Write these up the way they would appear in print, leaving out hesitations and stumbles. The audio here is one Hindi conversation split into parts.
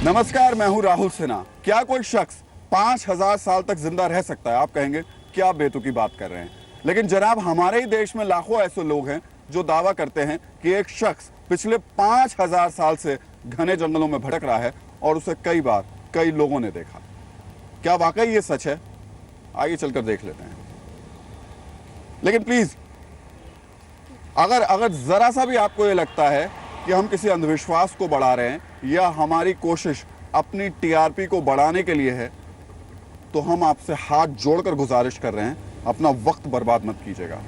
नमस्कार, मैं हूं राहुल सिन्हा। क्या कोई शख्स 5000 साल तक जिंदा रह सकता है? आप कहेंगे क्या बेतुकी बात कर रहे हैं, लेकिन जनाब हमारे ही देश में लाखों ऐसे लोग हैं जो दावा करते हैं कि एक शख्स पिछले 5000 साल से घने जंगलों में भटक रहा है और उसे कई बार कई लोगों ने देखा। क्या वाकई ये सच है? आइए चलकर देख लेते हैं। लेकिन प्लीज अगर जरा सा भी आपको ये लगता है कि हम किसी अंधविश्वास को बढ़ा रहे हैं या हमारी कोशिश अपनी टीआरपी को बढ़ाने के लिए है, तो हम आपसे हाथ जोड़कर गुजारिश कर रहे हैं, अपना वक्त बर्बाद मत कीजिएगा,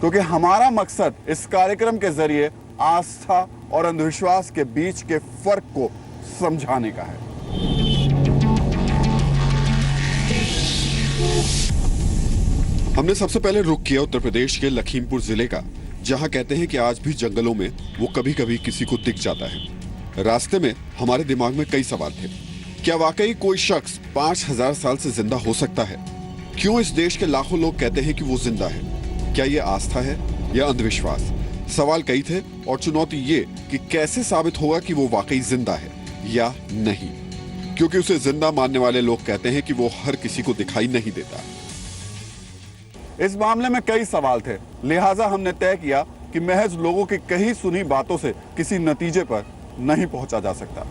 क्योंकि हमारा मकसद इस कार्यक्रम के जरिए आस्था और अंधविश्वास के बीच के फर्क को समझाने का है। हमने सबसे पहले रुख किया उत्तर प्रदेश के लखीमपुर जिले का, जहां कहते हैं कि आज भी जंगलों में वो कभी कभी किसी को दिख जाता है। रास्ते में हमारे दिमाग में कई सवाल थे। क्या वाकई कोई शख्स 5000 साल से जिंदा हो सकता है? क्यों इस देश के लाखों लोग कहते हैं कि वो जिंदा है? क्या ये आस्था है या अंधविश्वास? सवाल कई थे और चुनौती ये कि कैसे साबित होगा कि वो वाकई जिंदा है या नहीं, क्योंकि उसे जिंदा मानने वाले लोग कहते हैं कि वो हर किसी को दिखाई नहीं देता। इस मामले में कई सवाल थे, लिहाजा हमने तय किया कि महज लोगों की कही सुनी बातों से किसी नतीजे पर नहीं पहुंचा जा सकता।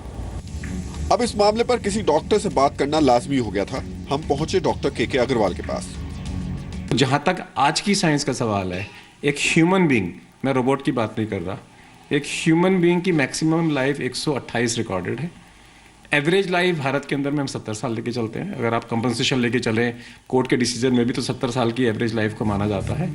अब इस मामले पर किसी डॉक्टर से बात करना लाजमी हो गया था। हम पहुंचे डॉक्टर के अग्रवाल के पास। जहां तक आज की साइंस का सवाल है, एक ह्यूमन बीइंग, मैं रोबोट की बात नहीं कर रहा, एक ह्यूमन बीइंग की मैक्सिमम लाइफ 128 रिकॉर्डेड है। एवरेज लाइफ भारत के अंदर में हम 70 साल लेके चलते हैं। अगर आप कंपनसेशन लेके चलें कोर्ट के डिसीजन में भी, तो 70 साल की एवरेज लाइफ को माना जाता है।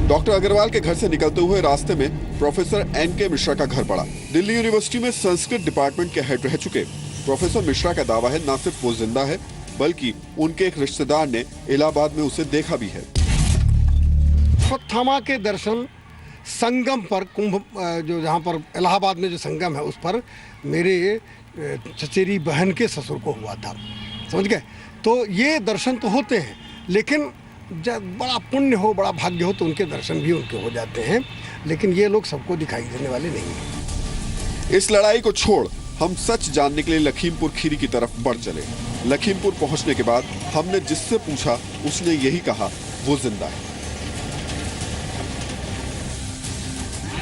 डॉक्टर अग्रवाल के घर से निकलते हुए रास्ते में प्रोफेसर NK मिश्रा का घर पड़ा। दिल्ली यूनिवर्सिटी में संस्कृत डिपार्टमेंट के हेड रह चुके प्रोफेसर मिश्रा का दावा है, न सिर्फ वो जिंदा है बल्कि उनके एक रिश्तेदार ने इलाहाबाद में उसे देखा भी है। अश्वत्थामा के दर्शन संगम पर, कुंभ जो जहाँ पर इलाहाबाद में जो संगम है, उस पर मेरे चचेरी बहन के ससुर को हुआ था, समझ गए। तो ये दर्शन तो होते हैं, लेकिन जब बड़ा पुण्य हो, बड़ा भाग्य हो, तो उनके दर्शन भी उनके हो जाते हैं, लेकिन ये लोग सबको दिखाई देने वाले नहीं हैं। इस लड़ाई को छोड़ हम सच जानने के लिए लखीमपुर खीरी की तरफ बढ़ चले। लखीमपुर पहुंचने के बाद हमने जिससे पूछा, उसने यही कहा, वो जिंदा है।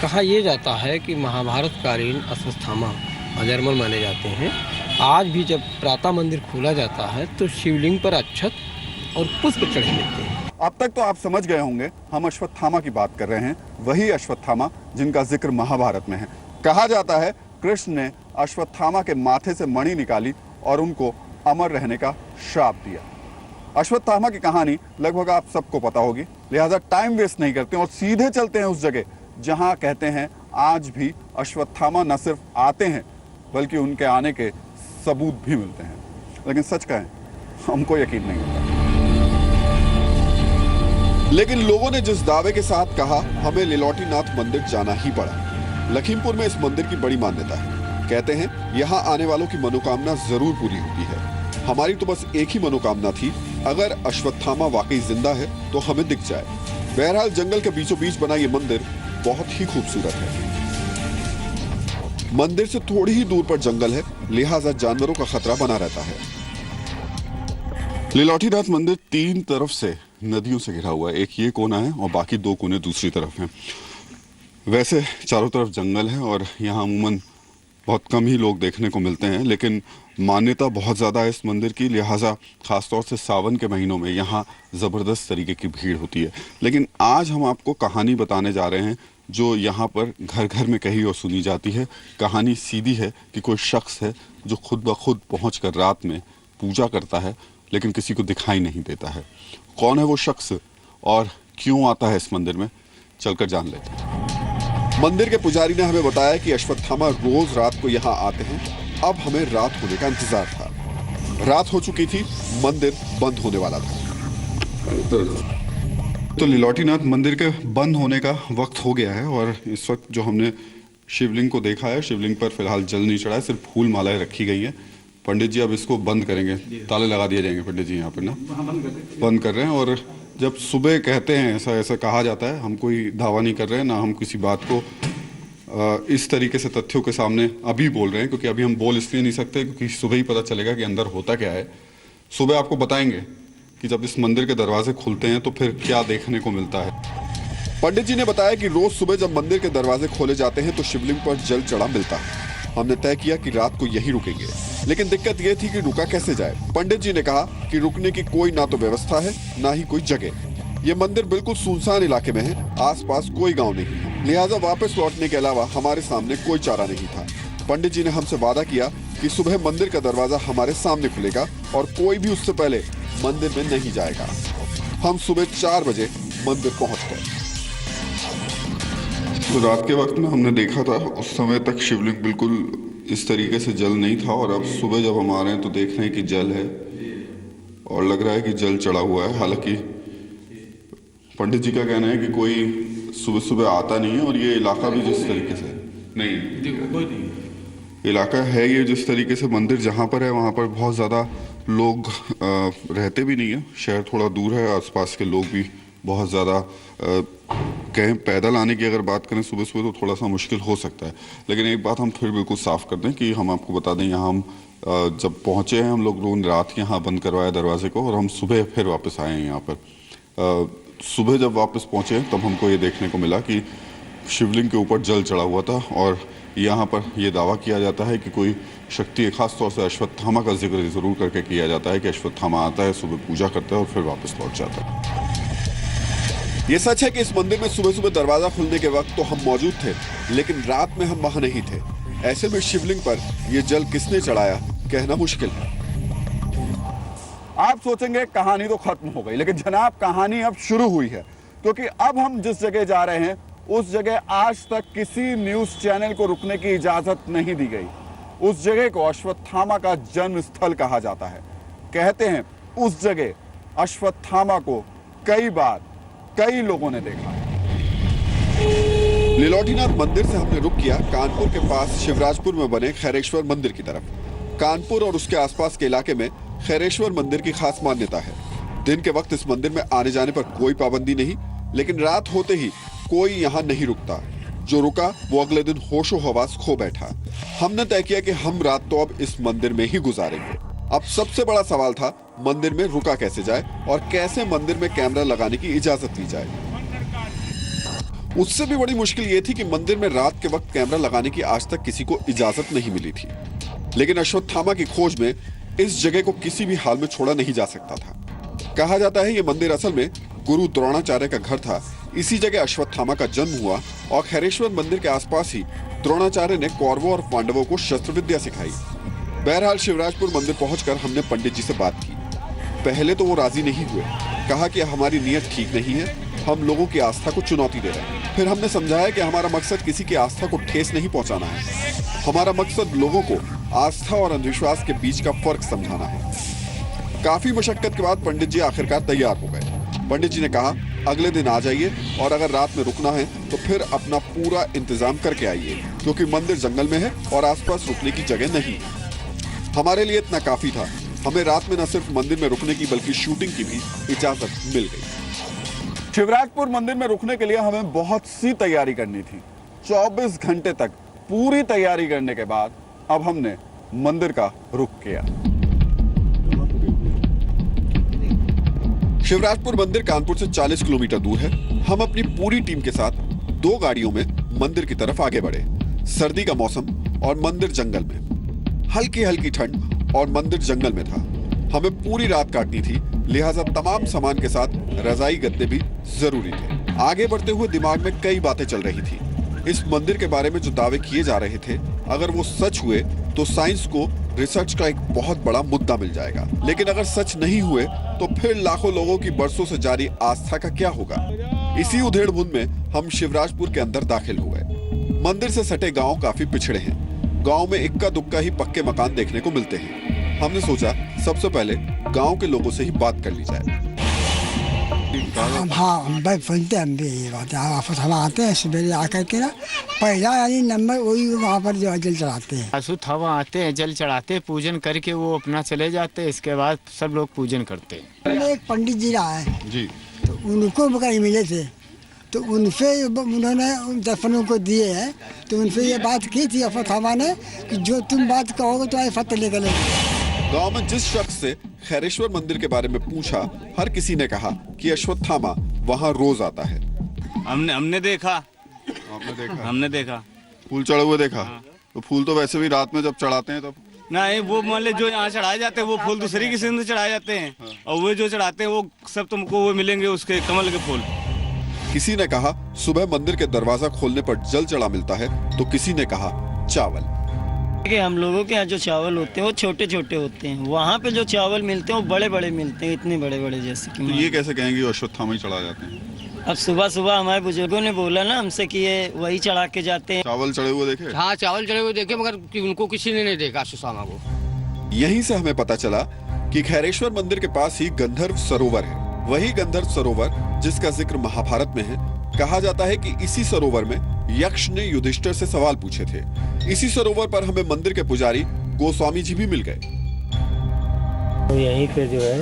कहा यह जाता है कि महाभारत कालीन अश्वत्थामा अजरमल माने जाते हैं। आज भी जब प्रातः मंदिर खोला जाता है तो शिवलिंग पर अक्षत और पुष्प चढ़े लेते हैं। अब तक तो आप समझ गए होंगे हम अश्वत्थामा की बात कर रहे हैं, वही अश्वत्थामा जिनका जिक्र महाभारत में है। कहा जाता है कृष्ण ने अश्वत्थामा के माथे से मणि निकाली और उनको अमर रहने का श्राप दिया। अश्वत्थामा की कहानी लगभग आप सबको पता होगी, लिहाजा टाइम वेस्ट नहीं करते और सीधे चलते हैं उस जगह जहां कहते हैं आज भी अश्वत्थामा न सिर्फ आते हैं बल्कि उनके आने के सबूत भी मिलते हैं। लेकिन सच कहें, हमको यकीन नहीं होता। लेकिन लोगों ने जिस दावे के साथ कहा, हमें लिलोटीनाथ मंदिर जाना ही पड़ा। लखीमपुर में इस मंदिर की बड़ी मान्यता है। कहते हैं यहाँ आने वालों की मनोकामना जरूर पूरी होती है। हमारी तो बस एक ही मनोकामना थी, अगर अश्वत्थामा वाकई जिंदा है तो हमें दिख जाए। बहरहाल जंगल के बीचों बीच बना ये मंदिर बहुत ही खूबसूरत है। मंदिर से थोड़ी ही दूर पर जंगल है, लिहाजा जानवरों का खतरा बना रहता है। लिलोटीनाथ मंदिर 3 तरफ से नदियों से घिरा हुआ है। एक ये कोना है और बाकी 2 कोने दूसरी तरफ हैं। वैसे चारों तरफ जंगल है और यहाँ अमूमन बहुत कम ही लोग देखने को मिलते हैं, लेकिन मान्यता बहुत ज़्यादा है इस मंदिर की, लिहाजा ख़ासतौर से सावन के महीनों में यहाँ ज़बरदस्त तरीके की भीड़ होती है। लेकिन आज हम आपको कहानी बताने जा रहे हैं जो यहाँ पर घर घर में कही और सुनी जाती है। कहानी सीधी है कि कोई शख्स है जो खुद ब खुद पहुँच कर रात में पूजा करता है, लेकिन किसी को दिखाई नहीं देता है। कौन है वो शख्स और क्यों आता है इस मंदिर में, चलकर जान लेते हैं। मंदिर के पुजारी ने हमें बताया कि अश्वत्थामा रोज रात को यहाँ आते हैं। अब हमें रात होने का इंतजार था। रात हो चुकी थी, मंदिर बंद होने वाला था। तो लिलोटीनाथ मंदिर के बंद होने का वक्त हो गया है और इस वक्त जो हमने शिवलिंग को देखा है, शिवलिंग पर फिलहाल जल नहीं चढ़ा है, सिर्फ फूल मालाएं रखी गई हैं। पंडित जी अब इसको बंद करेंगे, ताले लगा दिए जाएंगे पंडित जी यहाँ पर ना, बंद कर रहे हैं। और जब सुबह कहते हैं, ऐसा कहा जाता है, हम कोई दावा नहीं कर रहे हैं, ना हम किसी बात को इस तरीके से तथ्यों के सामने अभी बोल रहे हैं, क्योंकि अभी हम बोल इसलिए नहीं सकते क्योंकि सुबह ही पता चलेगा कि अंदर होता क्या है। सुबह आपको बताएंगे कि जब इस मंदिर के दरवाजे खुलते हैं तो फिर क्या देखने को मिलता है। पंडित जी ने बताया कि रोज सुबह जब मंदिर के दरवाजे खोले जाते हैं तो शिवलिंग पर जल चढ़ा मिलता है। हमने तय किया कि रात को यहीं रुकेंगे, लेकिन दिक्कत यह थी कि रुका कैसे जाए। पंडित जी ने कहा कि रुकने की कोई ना तो व्यवस्था है ना ही कोई जगह। ये मंदिर बिल्कुल सुनसान इलाके में है, आसपास कोई गांव नहीं है, लिहाजा वापस लौटने के अलावा हमारे सामने कोई चारा नहीं था। पंडित जी ने हमसे वादा किया कि सुबह मंदिर का दरवाजा हमारे सामने खुलेगा और कोई भी उससे पहले मंदिर में नहीं जाएगा। हम सुबह 4 बजे मंदिर पहुंच गए। तो रात के वक्त में हमने देखा था, उस समय तक शिवलिंग बिल्कुल इस तरीके से जल नहीं था, और अब सुबह जब हम आ रहे हैं तो देख रहे हैं कि जल है और लग रहा है कि जल चढ़ा हुआ है। हालांकि पंडित जी का कहना है कि कोई सुबह सुबह आता नहीं है, और ये इलाका भी जिस तरीके से नहीं इलाका है, ये जिस तरीके से मंदिर जहाँ पर है वहाँ पर बहुत ज़्यादा लोग रहते भी नहीं है। शहर थोड़ा दूर है, आसपास के लोग भी बहुत ज़्यादा कहें पैदल आने की अगर बात करें सुबह सुबह तो थोड़ा सा मुश्किल हो सकता है। लेकिन एक बात हम फिर बिल्कुल साफ कर दें कि हम आपको बता दें, यहाँ हम जब पहुँचे हैं हम लोग रात यहाँ बंद करवाया दरवाजे को, और हम सुबह फिर वापस आए हैं यहाँ पर। सुबह जब वापस पहुँचे तब हमको ये देखने को मिला कि शिवलिंग के ऊपर जल चढ़ा हुआ था, और यहाँ पर यह दावा किया जाता है कि कोई शक्ति है, खास तौर से अश्वत्थामा का जिक्र ज़रूर करके किया जाता है कि अश्वत्थामा आता है, सुबह पूजा करता है और फिर वापस लौट जाता है। ये सच है कि इस मंदिर में सुबह सुबह दरवाजा खुलने के वक्त तो हम मौजूद थे, लेकिन रात में हम वहां नहीं थे। ऐसे में शिवलिंग पर यह जल किसने चढ़ाया कहना मुश्किल है। आप सोचेंगे कहानी तो खत्म हो गई, लेकिन जनाब कहानी अब शुरू हुई है, क्योंकि अब हम जिस जगह जा रहे हैं उस जगह आज तक किसी न्यूज चैनल को रुकने की इजाजत नहीं दी गई। उस जगह को अश्वत्थामा का जन्म स्थल कहा जाता है। कहते हैं उस जगह अश्वत्थामा को कई बार कई लोगों ने देखा। लीलोटीनाथ मंदिर से हमने रुख किया कानपुर के पास शिवराजपुर में बने खैरेश्वर मंदिर की तरफ। कानपुर और उसके आसपास के इलाके में खैरेश्वर मंदिर की खास मान्यता है। दिन के वक्त इस मंदिर में आने जाने पर कोई पाबंदी नहीं, लेकिन रात होते ही कोई यहाँ नहीं रुकता। जो रुका वो अगले दिन होशो हवास खो बैठा। हमने तय किया कि हम रात तो अब इस मंदिर में ही गुजारेंगे। अब सबसे बड़ा सवाल था मंदिर में रुका कैसे जाए और कैसे मंदिर में कैमरा लगाने की इजाजत दी जाए। उससे भी बड़ी मुश्किल ये थी कि मंदिर में रात के वक्त कैमरा लगाने की आज तक किसी को इजाजत नहीं मिली थी। लेकिन अश्वत्थामा की खोज में इस जगह को किसी भी हाल में छोड़ा नहीं जा सकता था। कहा जाता है ये मंदिर असल में गुरु द्रोणाचार्य का घर था। इसी जगह अश्वत्थामा का जन्म हुआ और खैरेश्वर मंदिर के आसपास ही द्रोणाचार्य ने कौरवों और पांडवों को शस्त्र विद्या सिखाई। बहरहाल शिवराजपुर मंदिर पहुंचकर हमने पंडित जी से बात की। पहले तो वो राजी नहीं हुए, कहा कि हमारी नीयत ठीक नहीं है, हम लोगों की आस्था को चुनौती दे रहे हैं। फिर हमने समझाया कि हमारा मकसद किसी की आस्था को ठेस नहीं पहुंचाना है, हमारा मकसद लोगों को आस्था और अंधविश्वास के बीच का फर्क समझाना है। काफी मशक्कत के बाद पंडित जी आखिरकार तैयार हो गए। पंडित जी ने कहा अगले दिन आ जाइए और अगर रात में रुकना है तो फिर अपना पूरा इंतजाम करके आइए, क्योंकि मंदिर जंगल में है और आसपास रुकने की जगह नहीं। हमारे लिए इतना काफी था। हमें रात में न सिर्फ मंदिर में रुकने की बल्कि शूटिंग की भी इजाजत मिल गई। शिवराजपुर मंदिर में रुकने के लिए हमें बहुत सी तैयारी करनी थी। 24 घंटे तक पूरी तैयारी करने के बाद अब हमने मंदिर का रुख किया। शिवराजपुर मंदिर कानपुर से 40 किलोमीटर दूर है। हम अपनी पूरी टीम के साथ 2 गाड़ियों में मंदिर की तरफ आगे बढ़े। सर्दी का मौसम और मंदिर जंगल में, हल्की हल्की ठंड और मंदिर जंगल में था। हमें पूरी रात काटनी थी, लिहाजा तमाम सामान के साथ रजाई गद्दे भी जरूरी थे। आगे बढ़ते हुए दिमाग में कई बातें चल रही थी। इस मंदिर के बारे में जो दावे किए जा रहे थे, अगर वो सच हुए तो साइंस को रिसर्च का एक बहुत बड़ा मुद्दा मिल जाएगा। लेकिन अगर सच नहीं हुए तो फिर लाखों लोगों की बरसों से जारी आस्था का क्या होगा। इसी उधेड़-बुन में हम शिवराजपुर के अंदर दाखिल हुए। मंदिर से सटे गांव काफी पिछड़े हैं। गांव में इक्का दुक्का ही पक्के मकान देखने को मिलते हैं। हमने सोचा सबसे पहले गांव के लोगों से ही बात कर ली जाए। हाँ, हम भाई सुनते हैं, हम भी ये बात है। वापस हम आते हैं सवेरे आकर के ना, पहला यानी नंबर वही वहाँ पर जो जल चढ़ाते हैं। अशुत्थामा आते हैं, जल चढ़ाते हैं, पूजन करके वो अपना चले जाते हैं। इसके बाद सब लोग पूजन करते हैं। एक पंडित जी रहा है जी, तो उनको मिले थे तो उनसे उन्होंने उन दर्शनों को दिए हैं। तो उनसे ये बात की थी अश्वत्थामा ने कि जो तुम बात कहोगे तो आए फतेह लेकर लेंगे। गांव में जिस शख्स से खैरेश्वर मंदिर के बारे में पूछा, हर किसी ने कहा कि अश्वत्थामा वहाँ रोज आता है। हमने देखा। आपने देखा? हमने देखा। फूल चढ़े हुए देखा? तो फूल तो वैसे भी रात में जब चढ़ाते हैं तब नहीं, वो मान ले जो यहाँ चढ़ाए जाते हैं वो फूल दूसरी किस्म से चढ़ाए जाते हैं। और वो जो चढ़ाते हैं वो सब तुमको वो मिलेंगे उसके कमल के फूल। किसी ने कहा सुबह मंदिर के दरवाजा खोलने पर जल चढ़ा मिलता है, तो किसी ने कहा चावल। कि हम लोगों के यहाँ जो चावल होते हैं वो छोटे छोटे होते हैं, वहाँ पे जो चावल मिलते हैं वो बड़े बड़े मिलते हैं, इतने बड़े बड़े जैसे कि। तो ये कैसे कहेंगे अश्वत्थामा ही चढ़ा जाते हैं? अब सुबह सुबह हमारे बुजुर्गों ने बोला ना हमसे कि ये वही चढ़ा के जाते हैं। चावल चढ़े हुए देखे? हाँ, चावल चढ़े हुए देखे, मगर कि उनको किसी ने नहीं देखा अश्वत्थामा को। यहीं से हमें पता चला कि खैरेश्वर मंदिर के पास ही गंधर्व सरोवर है। वही गंधर्व सरोवर जिसका जिक्र महाभारत में है। कहा जाता है कि इसी सरोवर में यक्ष ने युधिष्ठिर से सवाल पूछे थे। इसी सरोवर पर हमें मंदिर के पुजारी गोस्वामी जी भी मिल गए। तो यहीं पे जो है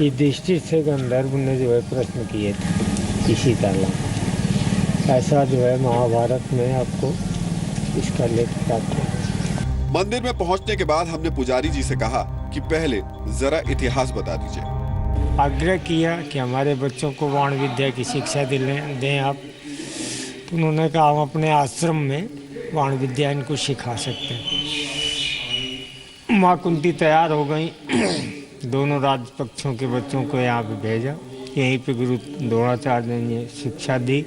युधिष्ठिर से गंधर्व ने जो है प्रश्न किए थे इसी तरह। ऐसा जो है महाभारत में आपको इसका लेख प्राप्त है। मंदिर में पहुंचने के बाद हमने पुजारी जी से कहा कि पहले जरा इतिहास बता दीजिए। आग्रह किया कि हमारे बच्चों को वाण विद्या की शिक्षा दें आप। तो उन्होंने कहा हम अपने आश्रम में वाण विद्या इनको सिखा सकते हैं। माँ कुंती तैयार हो गई, दोनों राज्य पक्षों के बच्चों को यहाँ पे भेजा। यहीं पे गुरु द्रोणाचार्य ने शिक्षा दी।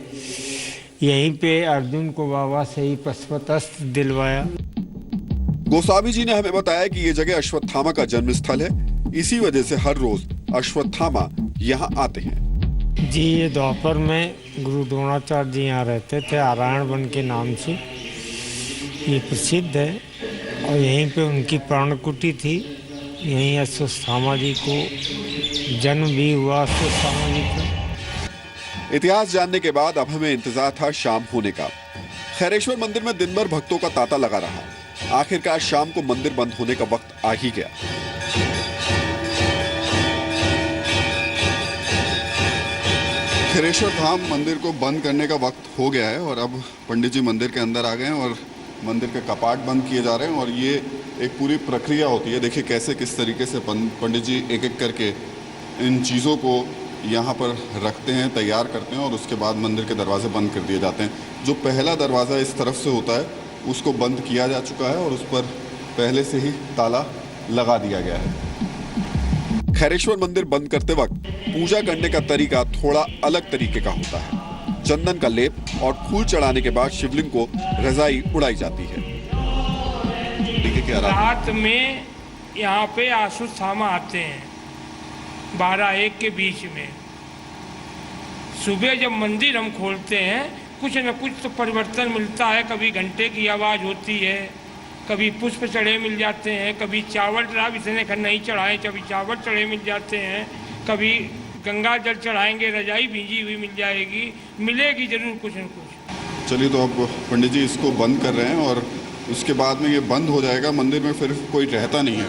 यहीं पे अर्जुन को बाबा से ही पशुपतस्त्र दिलवाया। गोस्वामी जी ने हमें बताया कि ये जगह अश्वत्थामा का जन्म स्थल है। इसी वजह से हर रोज अश्वत्थामा यहाँ आते हैं। जी, ये द्वापर में गुरु द्रोणाचार्य जी यहाँ रहते थे, नारायण वन के नाम से ये प्रसिद्ध है। और यहीं पे उनकी प्राणकुटी थी। यहीं अश्वत्थामा जी को जन्म भी हुआ अश्वत्थामा जी का। इतिहास जानने के बाद अब हमें इंतजार था शाम होने का। खैरेश्वर मंदिर में दिन भर भक्तों का तांता लगा रहा। आखिरकार शाम को मंदिर बंद होने का वक्त आ ही गया। खैरेश्वर धाम मंदिर को बंद करने का वक्त हो गया है और अब पंडित जी मंदिर के अंदर आ गए हैं और मंदिर के कपाट बंद किए जा रहे हैं। और ये एक पूरी प्रक्रिया होती है। देखिए कैसे किस तरीके से पंडित जी एक एक करके इन चीज़ों को यहाँ पर रखते हैं, तैयार करते हैं और उसके बाद मंदिर के दरवाजे बंद कर दिए जाते हैं। जो पहला दरवाज़ा इस तरफ से होता है उसको बंद किया जा चुका है और उस पर पहले से ही ताला लगा दिया गया है। खैरेश्वर मंदिर बंद करते वक्त पूजा करने का तरीका थोड़ा अलग तरीके का होता है। चंदन का लेप और फूल चढ़ाने के बाद शिवलिंग को रजाई उड़ाई जाती है। रात में यहाँ पे अश्वत्थामा आते हैं 12-1 के बीच में। सुबह जब मंदिर हम खोलते हैं कुछ न कुछ तो परिवर्तन मिलता है। कभी घंटे की आवाज़ होती है, कभी पुष्प चढ़े मिल जाते हैं, कभी चावल इसने नहीं चढ़ाए कभी चावल चढ़े मिल जाते हैं, कभी गंगा जल चढ़ाएंगे, रजाई भींजी हुई मिल जाएगी, मिलेगी जरूर कुछ न कुछ। चलिए, तो अब पंडित जी इसको बंद कर रहे हैं और उसके बाद में ये बंद हो जाएगा। मंदिर में फिर कोई रहता नहीं है।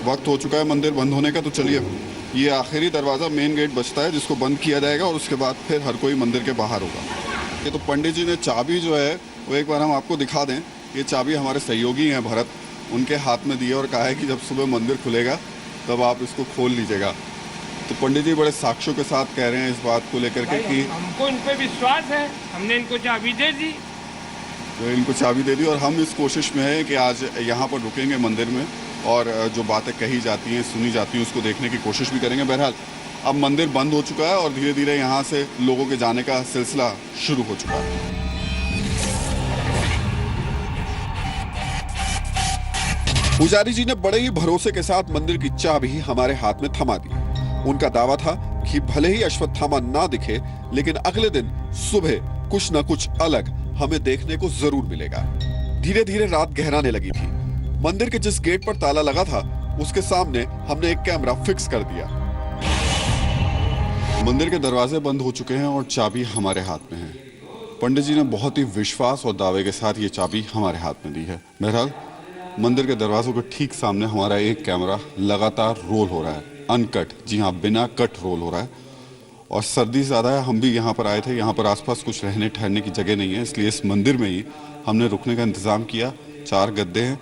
वक्त हो चुका है मंदिर बंद होने का। तो चलिए, ये आखिरी दरवाज़ा मेन गेट बचता है जिसको बंद किया जाएगा और उसके बाद फिर हर कोई मंदिर के बाहर होगा। ये तो पंडित जी ने चाबी जो है वो एक बार हम आपको दिखा दें। ये चाबी हमारे सहयोगी हैं भरत, उनके हाथ में दी है और कहा है कि जब सुबह मंदिर खुलेगा तब आप इसको खोल लीजिएगा। तो पंडित जी बड़े साक्ष्यों के साथ कह रहे हैं इस बात को लेकर के कि हमको इन पे विश्वास है, हमने इनको चाबी दे दी। तो इनको चाबी दे दी और हम इस कोशिश में हैं कि आज यहाँ पर रुकेंगे मंदिर में और जो बातें कही जाती हैं, सुनी जाती हैं, उसको देखने की कोशिश भी करेंगे। बहरहाल अब मंदिर बंद हो चुका है और धीरे धीरे यहाँ से लोगों के जाने का सिलसिला शुरू हो चुका है। पुजारी जी ने बड़े ही भरोसे के साथ मंदिर की चाबी हमारे हाथ में थमा दी। उनका दावा था कि भले ही अश्वत्थामा ना दिखे, लेकिन अगले दिन सुबह कुछ न कुछ अलग हमें देखने को जरूर मिलेगा। धीरे धीरे रात गहराने लगी थी। मंदिर के जिस गेट पर ताला लगा था उसके सामने हमने एक कैमरा फिक्स कर दिया। मंदिर के दरवाजे बंद हो चुके हैं और चाबी हमारे हाथ में है। पंडित जी ने बहुत ही विश्वास और दावे के साथ ये चाबी हमारे हाथ में दी है। बहरहाल मंदिर के दरवाजों के ठीक सामने हमारा एक कैमरा लगातार रोल हो रहा है, अनकट, जी हाँ, बिना कट रोल हो रहा है। और सर्दी ज़्यादा है। हम भी यहाँ पर आए थे, यहाँ पर आसपास कुछ रहने ठहरने की जगह नहीं है, इसलिए इस मंदिर में ही हमने रुकने का इंतज़ाम किया। 4 गद्दे हैं,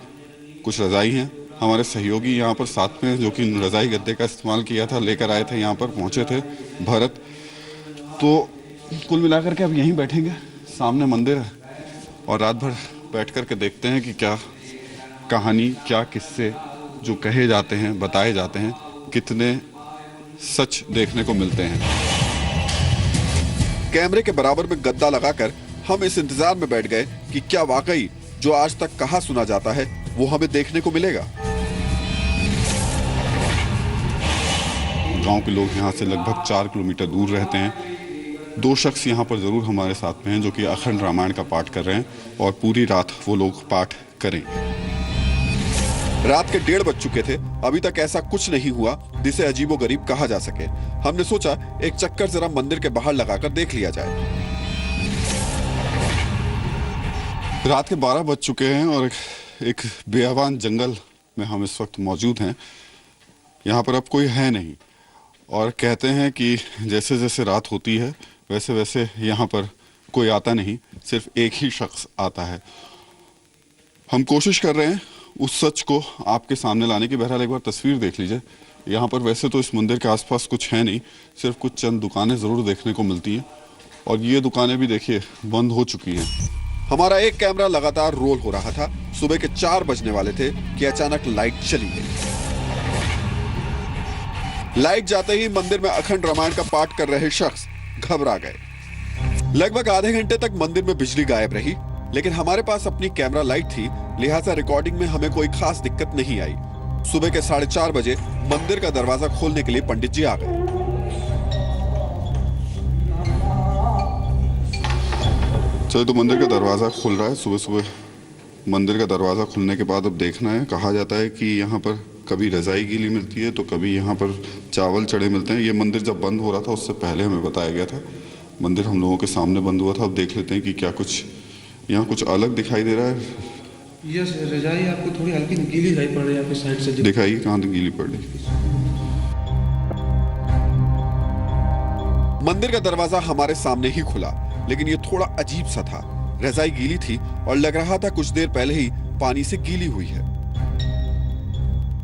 कुछ रज़ाई हैं। हमारे सहयोगी यहाँ पर साथ में जो कि रज़ाई गद्दे का इस्तेमाल किया था लेकर आए थे, यहाँ पर पहुँचे थे भरत। तो कुल मिलाकर के अब यहीं बैठेंगे, सामने मंदिर है और रात भर बैठ कर के देखते हैं कि क्या कहानी, क्या किस्से जो कहे जाते हैं, बताए जाते हैं, कितने सच देखने को मिलते हैं। कैमरे के बराबर में गद्दा लगाकर हम इस इंतजार में बैठ गए कि क्या वाकई जो आज तक कहा सुना जाता है वो हमें देखने को मिलेगा। गांव के लोग यहाँ से लगभग 4 किलोमीटर दूर रहते हैं। 2 शख्स यहाँ पर जरूर हमारे साथ में हैं जो कि अखंड रामायण का पाठ कर रहे हैं और पूरी रात वो लोग पाठ करेंगे। रात के 1:30 बज चुके थे, अभी तक ऐसा कुछ नहीं हुआ जिसे अजीबोगरीब कहा जा सके। हमने सोचा एक चक्कर जरा मंदिर के बाहर लगाकर देख लिया जाए। रात के 12 बज चुके हैं और एक बेआबान जंगल में हम इस वक्त मौजूद हैं। यहाँ पर अब कोई है नहीं और कहते हैं कि जैसे जैसे रात होती है वैसे वैसे यहाँ पर कोई आता नहीं, सिर्फ एक ही शख्स आता है। हम कोशिश कर रहे हैं उस सच को आपके सामने लाने की। बहरहाल एक बार तस्वीर देख लीजिए। यहाँ पर वैसे तो इस मंदिर के आसपास कुछ है नहीं, सिर्फ कुछ चंद दुकानें ज़रूर देखने को मिलती हैं और ये दुकानें भी देखिए बंद हो चुकी हैं। हमारा एक कैमरा लगातार रोल हो रहा था। सुबह के 4 बजने वाले थे कि अचानक लाइट चली गई। लाइट जाते ही मंदिर में अखंड रामायण का पाठ कर रहे शख्स घबरा गए। लगभग आधे घंटे तक मंदिर में बिजली गायब रही, लेकिन हमारे पास अपनी कैमरा लाइट थी, लिहाजा रिकॉर्डिंग में हमें कोई खास दिक्कत नहीं आई। सुबह के 4:30 बजे मंदिर का दरवाजा खोलने के लिए पंडित जी आ गए। चलो, तो मंदिर का दरवाजा खुल रहा है। सुबह सुबह मंदिर का दरवाजा खुलने के बाद अब देखना है। कहा जाता है कि यहाँ पर कभी रजाई गीली मिलती है तो कभी यहाँ पर चावल चढ़े मिलते हैं। ये मंदिर जब बंद हो रहा था उससे पहले हमें बताया गया था। मंदिर हम लोगों के सामने बंद हुआ था। अब देख लेते हैं कि क्या कुछ यहाँ कुछ अलग दिखाई दे रहा है। यस, रजाई आपको थोड़ी हल्की गीली दिखाई पड़ रही है आपकी साइड से। दिखाइए कहाँ तक गीली पड़ रही। मंदिर का दरवाजा हमारे सामने ही खुला, लेकिन ये थोड़ा अजीब सा था। रजाई गीली थी और लग रहा था कुछ देर पहले ही पानी से गीली हुई है।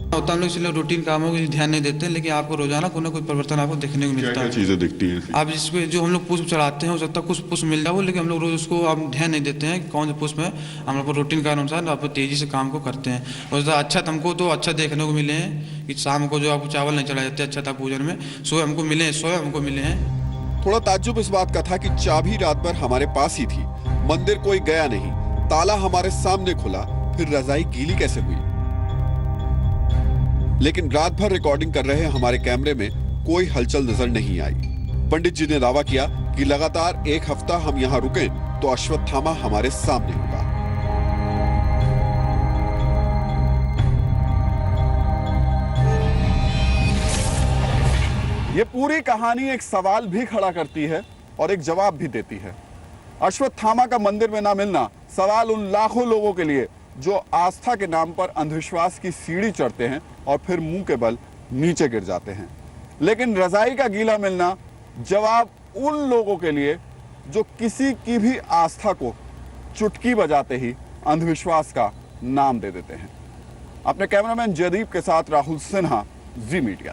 होता हम लोग इसलिए रूटीन कामों को ध्यान नहीं देते, लेकिन आपको रोजाना कोई ना कोई परिवर्तन आपको देखने को मिलता है। क्या चीजें दिखती हैं? आप जिसको जो हम लोग पुष्प चढ़ाते हैं हो सकता है कुछ पुष्प मिल जाए, लेकिन हम लोग रोज उसको आप ध्यान नहीं देते हैं कौन से पुष्प है। हम लोग रूटीन के अनुसार आप तेजी से काम को करते हैं। और अच्छा हमको तो अच्छा देखने को मिले हैं कि शाम को जो आपको चावल नहीं चढ़ाए जाते, अच्छा था पूजन में। सोए हमको मिले हैं। थोड़ा ताज्जुब इस बात का था कि चाबी रात भर हमारे पास ही थी, मंदिर कोई गया नहीं, ताला हमारे सामने खुला, फिर रजाई गीली कैसे हुई? लेकिन रात भर रिकॉर्डिंग कर रहे हमारे कैमरे में कोई हलचल नजर नहीं आई। पंडित जी ने दावा किया कि लगातार 1 हफ्ता हम यहाँ रुकें तो अश्वत्थामा हमारे सामने होगा। ये पूरी कहानी एक सवाल भी खड़ा करती है और एक जवाब भी देती है। अश्वत्थामा का मंदिर में ना मिलना सवाल उन लाखों लोगों के लिए जो आस्था के नाम पर अंधविश्वास की सीढ़ी चढ़ते हैं और फिर मुंह के बल नीचे गिर जाते हैं। लेकिन रजाई का गीला मिलना जवाब उन लोगों के लिए जो किसी की भी आस्था को चुटकी बजाते ही अंधविश्वास का नाम दे देते हैं। अपने कैमरामैन जयदीप के साथ राहुल सिन्हा, जी मीडिया।